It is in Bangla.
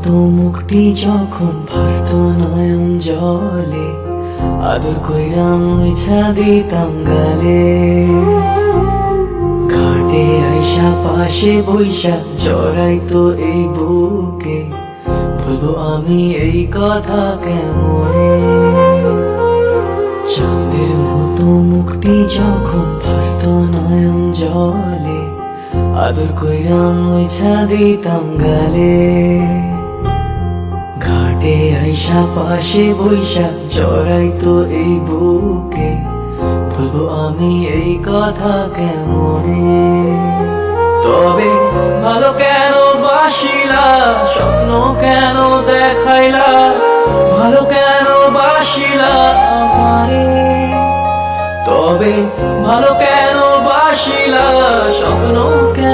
মতো মুখটি যখন ভাসত নয়ন জলে, আদর কইরা মুইছা দিতাম গালে। ঘাটে আইসা পাশে বইসা জড়াইতো এই বুকে, বলবো আমি এই কথা কেমনে। চাঁদের মতো মুখটি যখন ভাসত নয়ন জলে, আদর কইরা মুইছা দিতাম গালে। ঘাটে আইসা পাশে বইসা জড়াইতো এই বুকে, বলবো আমি এই কথা কেমনে। তবে ভালো কেন বাসিলা, স্বপ্ন কেন দেখাইলা, ভালো কেন বাসিলা আমারে। তবে ভালো কেন বাসিলা, স্বপ্ন কেন